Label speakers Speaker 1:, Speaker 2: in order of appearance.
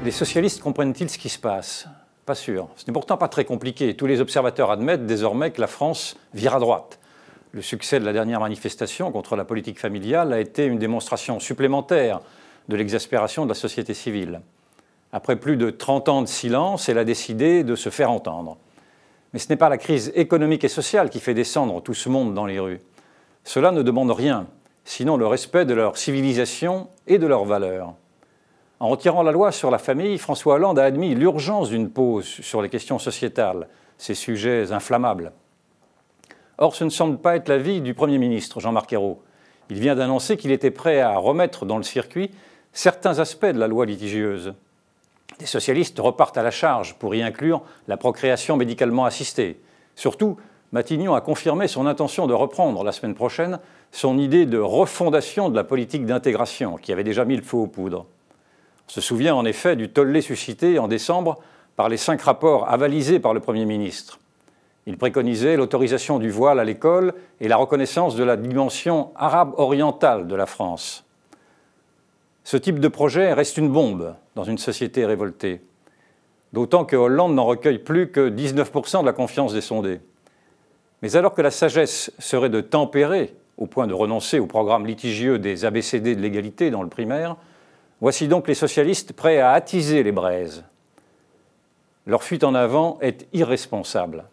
Speaker 1: Les socialistes comprennent-ils ce qui se passe? Pas sûr. Ce n'est pourtant pas très compliqué. Tous les observateurs admettent désormais que la France vire à droite. Le succès de la dernière manifestation contre la politique familiale a été une démonstration supplémentaire de l'exaspération de la société civile. Après plus de 30 ans de silence, elle a décidé de se faire entendre. Mais ce n'est pas la crise économique et sociale qui fait descendre tout ce monde dans les rues. Cela ne demande rien, sinon le respect de leur civilisation et de leurs valeurs. En retirant la loi sur la famille, François Hollande a admis l'urgence d'une pause sur les questions sociétales, ces sujets inflammables. Or, ce ne semble pas être l'avis du Premier ministre, Jean-Marc Ayrault. Il vient d'annoncer qu'il était prêt à remettre dans le circuit certains aspects de la loi litigieuse. Les socialistes repartent à la charge pour y inclure la procréation médicalement assistée. Surtout, Matignon a confirmé son intention de reprendre la semaine prochaine son idée de refondation de la politique d'intégration qui avait déjà mis le feu aux poudres. On se souvient en effet du tollé suscité en décembre par les 5 rapports avalisés par le Premier ministre. Il préconisait l'autorisation du voile à l'école et la reconnaissance de la dimension arabe orientale de la France. Ce type de projet reste une bombe dans une société révoltée, d'autant que Hollande n'en recueille plus que 19% de la confiance des sondés. Mais alors que la sagesse serait de tempérer, au point de renoncer au programme litigieux des ABCD de l'égalité dans le primaire, voici donc les socialistes prêts à attiser les braises. Leur fuite en avant est irresponsable.